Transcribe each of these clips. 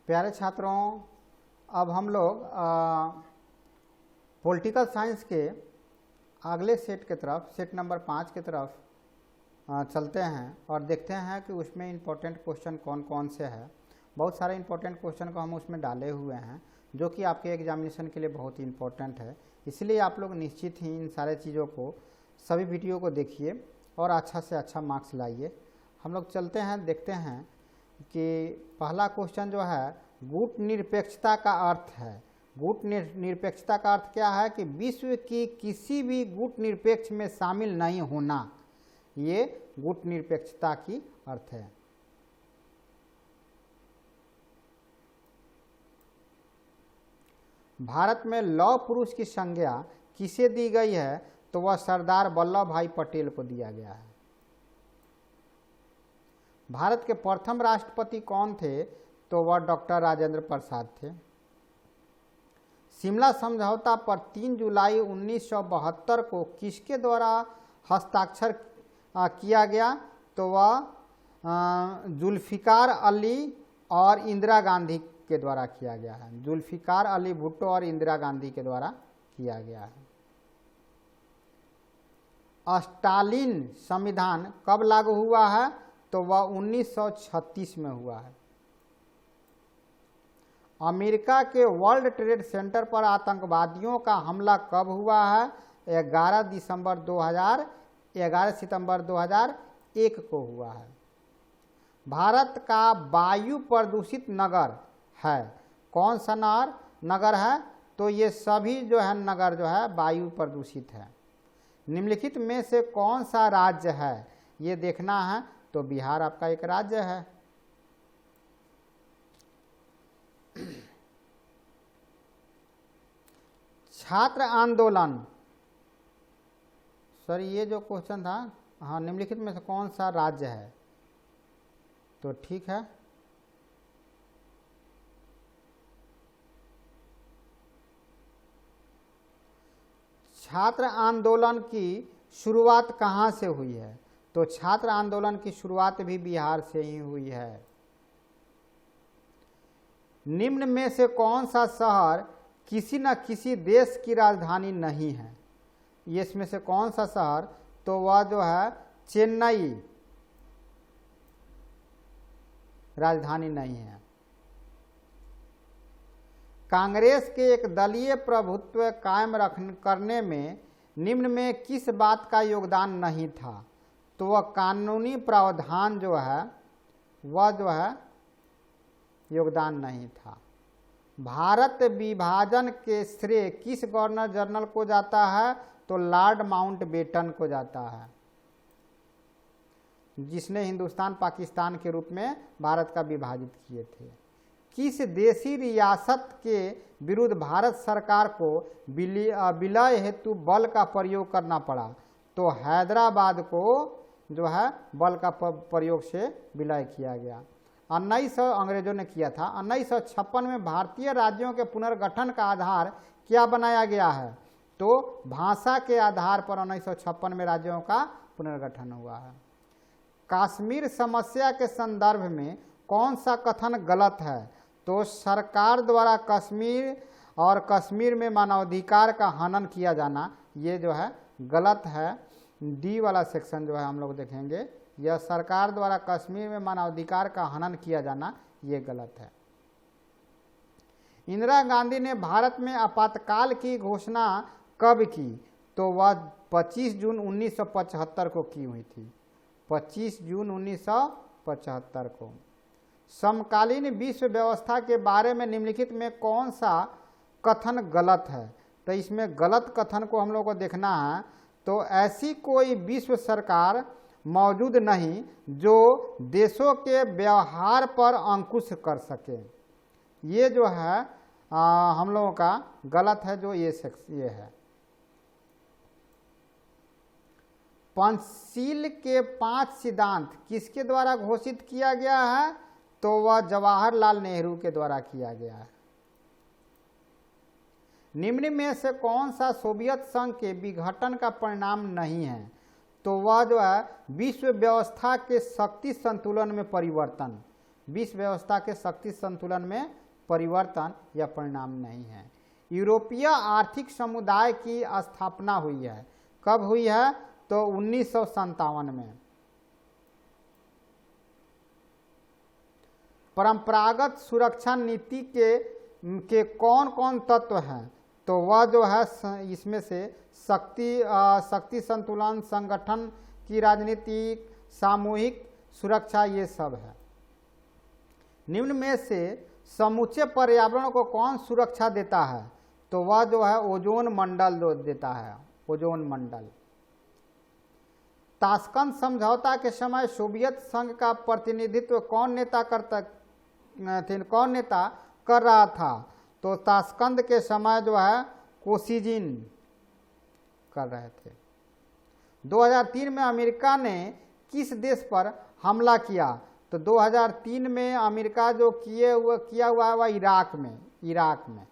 प्यारे छात्रों, अब हम लोग पॉलिटिकल साइंस के अगले सेट की तरफ, सेट नंबर 5 की तरफ चलते हैं और देखते हैं कि उसमें इम्पोर्टेंट क्वेश्चन कौन कौन से हैं। बहुत सारे इम्पोर्टेंट क्वेश्चन को हम उसमें डाले हुए हैं जो कि आपके एग्जामिनेशन के लिए बहुत ही इम्पोर्टेंट है। इसलिए आप लोग निश्चित ही इन सारे चीज़ों को, सभी वीडियो को देखिए और अच्छा से अच्छा मार्क्स लाइए। हम लोग चलते हैं, देखते हैं कि पहला क्वेश्चन जो है गुट निरपेक्षता का अर्थ है। गुट निरपेक्षता का अर्थ क्या है कि विश्व की किसी भी गुट निरपेक्ष में शामिल नहीं होना, ये गुट निरपेक्षता की अर्थ है। भारत में लौह पुरुष की संज्ञा किसे दी गई है? तो वह सरदार वल्लभ भाई पटेल को दिया गया है। भारत के प्रथम राष्ट्रपति कौन थे? तो वह डॉक्टर राजेंद्र प्रसाद थे। शिमला समझौता पर 3 जुलाई 1972 को किसके द्वारा हस्ताक्षर किया गया? तो वह जुल्फिकार अली और इंदिरा गांधी के द्वारा किया गया है। जुल्फिकार अली भुट्टो और इंदिरा गांधी के द्वारा किया गया है। स्टालिन संविधान कब लागू हुआ है? तो वह 1936 में हुआ है। अमेरिका के वर्ल्ड ट्रेड सेंटर पर आतंकवादियों का हमला कब हुआ है? 11 सितंबर 2001 को हुआ है। भारत का वायु प्रदूषित नगर है, कौन सा नगर है? तो ये सभी जो है नगर जो है वायु प्रदूषित है। निम्नलिखित में से कौन सा राज्य है, ये देखना है। तो बिहार आपका एक राज्य है। छात्र आंदोलन, सर ये जो क्वेश्चन था, हाँ, निम्नलिखित में से कौन सा राज्य है? तो ठीक है, छात्र आंदोलन की शुरुआत कहाँ से हुई है? तो छात्र आंदोलन की शुरुआत भी बिहार से ही हुई है। निम्न में से कौन सा शहर किसी न किसी देश की राजधानी नहीं है? ये इसमें से कौन सा शहर? तो वह जो है चेन्नई राजधानी नहीं है। कांग्रेस के एक दलीय प्रभुत्व कायम करने में निम्न में किस बात का योगदान नहीं था? तो वह कानूनी प्रावधान जो है वह जो है योगदान नहीं था। भारत विभाजन के श्रेय किस गवर्नर जनरल को जाता है? तो लॉर्ड माउंटबेटन को जाता है, जिसने हिंदुस्तान पाकिस्तान के रूप में भारत का विभाजित किए थे। किस देशी रियासत के विरुद्ध भारत सरकार को विलय हेतु बल का प्रयोग करना पड़ा? तो हैदराबाद को जो है बल का प्रयोग से विलय किया गया। 1900 अंग्रेजों ने किया था। 1956 में भारतीय राज्यों के पुनर्गठन का आधार क्या बनाया गया है? तो भाषा के आधार पर 1956 में राज्यों का पुनर्गठन हुआ है। कश्मीर समस्या के संदर्भ में कौन सा कथन गलत है? तो सरकार द्वारा कश्मीर और कश्मीर में मानवाधिकार का हनन किया जाना, ये जो है गलत है। डी वाला सेक्शन जो है हम लोग देखेंगे, यह सरकार द्वारा कश्मीर में मानवाधिकार का हनन किया जाना ये गलत है। इंदिरा गांधी ने भारत में आपातकाल की घोषणा कब की? तो वह 25 जून 1975 को की हुई थी। 25 जून 1975 को। समकालीन विश्व व्यवस्था के बारे में निम्नलिखित में कौन सा कथन गलत है? तो इसमें गलत कथन को हम लोग को देखना है। तो ऐसी कोई विश्व सरकार मौजूद नहीं जो देशों के व्यवहार पर अंकुश कर सके। ये जो है हम लोगों का गलत है, जो ये है। पंचशील के 5 सिद्धांत किसके द्वारा घोषित किया गया है? तो वह जवाहरलाल नेहरू के द्वारा किया गया है। निम्न में से कौन सा सोवियत संघ के विघटन का परिणाम नहीं है? तो वह जो है विश्व व्यवस्था के शक्ति संतुलन में परिवर्तन। विश्व व्यवस्था के शक्ति संतुलन में परिवर्तन या परिणाम नहीं है। यूरोपीय आर्थिक समुदाय की स्थापना हुई है। कब हुई है? तो 1957 में। परंपरागत सुरक्षा नीति के कौन कौन तत्व हैं? तो वह जो है इसमें से शक्ति संतुलन, संगठन की राजनीतिक, सामूहिक सुरक्षा, ये सब है। निम्न में से समूचे पर्यावरण को कौन सुरक्षा देता है? तो वह जो है ओजोन मंडल देता है, ओजोन मंडल। ताशकंद समझौता के समय सोवियत संघ का प्रतिनिधित्व कौन नेता कर रहा था? तो ताशकंद के समय जो है कोसिजिन कर रहे थे। 2003 में अमेरिका ने किस देश पर हमला किया? तो 2003 में अमेरिका जो किया हुआ है वह इराक में।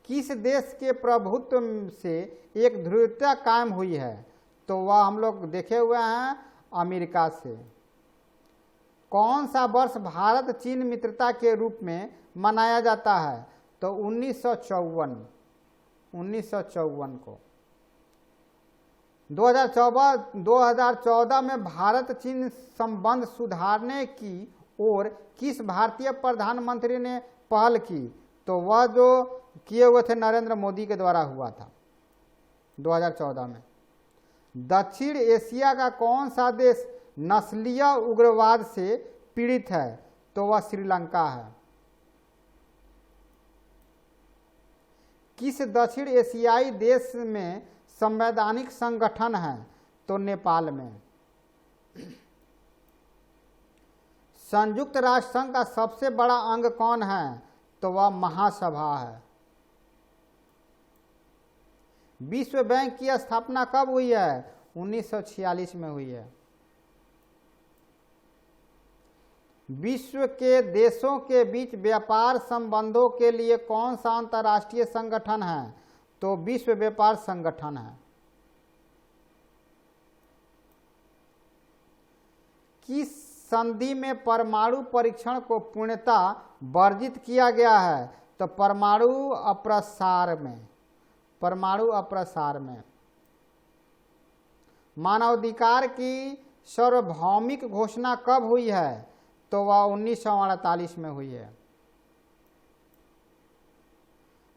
किस देश के प्रभुत्व से एक ध्रुवीयता कायम हुई है? तो वह हम लोग देखे हुए हैं अमेरिका से। कौन सा वर्ष भारत चीन मित्रता के रूप में मनाया जाता है? तो 1954 को। 2014 में भारत चीन संबंध सुधारने की ओर किस भारतीय प्रधानमंत्री ने पहल की? तो वह जो किए हुए थे नरेंद्र मोदी के द्वारा हुआ था 2014 में। दक्षिण एशिया का कौन सा देश नस्लीय उग्रवाद से पीड़ित है? तो वह श्रीलंका है। किस दक्षिण एशियाई देश में संवैधानिक संगठन है? तो नेपाल में। संयुक्त राष्ट्र संघ का सबसे बड़ा अंग कौन है? तो वह महासभा है। विश्व बैंक की स्थापना कब हुई है? 1946 में हुई है। विश्व के देशों के बीच व्यापार संबंधों के लिए कौन सा अंतर्राष्ट्रीय संगठन है? तो विश्व व्यापार संगठन है। किस संधि में परमाणु परीक्षण को पूर्णतः वर्जित किया गया है? तो परमाणु अप्रसार में। मानवाधिकार की सार्वभौमिक घोषणा कब हुई है? तो वह 1948 में हुई है।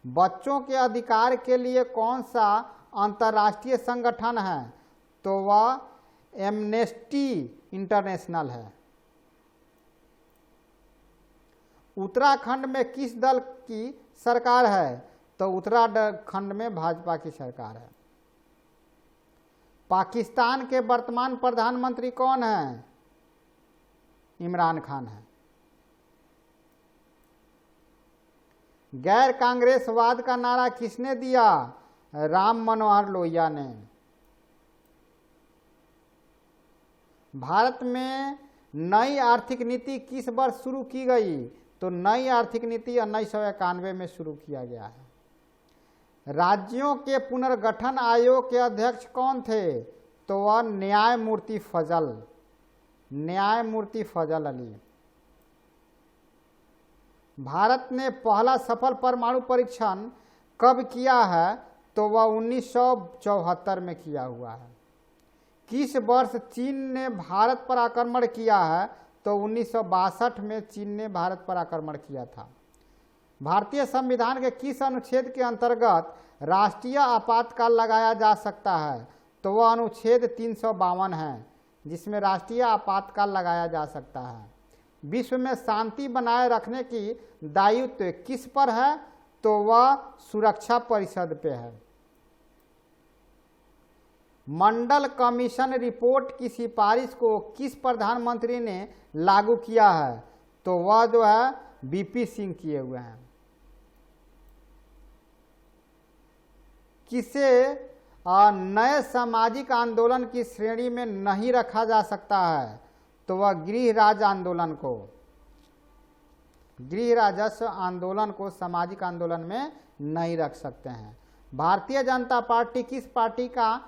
बच्चों के अधिकार के लिए कौन सा अंतर्राष्ट्रीय संगठन है? तो वह एमनेस्टी इंटरनेशनल है। उत्तराखंड में किस दल की सरकार है? तो उत्तराखंड में भाजपा की सरकार है। पाकिस्तान के वर्तमान प्रधानमंत्री कौन है? इमरान खान है। गैर कांग्रेसवाद का नारा किसने दिया? राम मनोहर लोहिया ने। भारत में नई आर्थिक नीति किस वर्ष शुरू की गई? तो नई आर्थिक नीति 1991 में शुरू किया गया है। राज्यों के पुनर्गठन आयोग के अध्यक्ष कौन थे? तो वह न्यायमूर्ति फजल अली। भारत ने पहला सफल परमाणु परीक्षण कब किया है? तो वह 1974 में किया हुआ है। किस वर्ष चीन ने भारत पर आक्रमण किया है? तो 1962 में चीन ने भारत पर आक्रमण किया था। भारतीय संविधान के किस अनुच्छेद के अंतर्गत राष्ट्रीय आपातकाल लगाया जा सकता है? तो वह अनुच्छेद 352 है, जिसमें राष्ट्रीय आपातकाल लगाया जा सकता है। विश्व में शांति बनाए रखने की दायित्व किस पर है? तो वह सुरक्षा परिषद पे है। मंडल कमीशन रिपोर्ट की सिफारिश को किस प्रधानमंत्री ने लागू किया है? तो वह जो है बीपी सिंह किए हुए हैं। किसे नए सामाजिक आंदोलन की श्रेणी में नहीं रखा जा सकता है? तो वह गृह राजस्व आंदोलन को सामाजिक आंदोलन में नहीं रख सकते हैं। भारतीय जनता पार्टी किस पार्टी का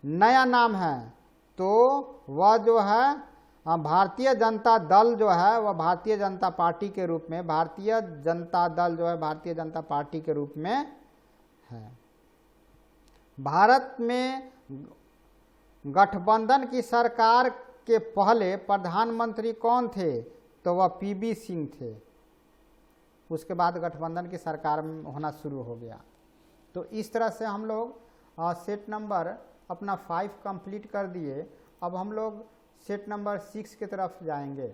नया नाम है? तो वह जो है भारतीय जनता दल जो है वह भारतीय जनता पार्टी के रूप में, भारतीय जनता दल जो है भारतीय जनता पार्टी के रूप में है। भारत में गठबंधन की सरकार के पहले प्रधानमंत्री कौन थे? तो वह पीबी सिंह थे। उसके बाद गठबंधन की सरकार होना शुरू हो गया। तो इस तरह से हम लोग सेट नंबर अपना 5 कंप्लीट कर दिए। अब हम लोग सेट नंबर 6 की तरफ जाएंगे।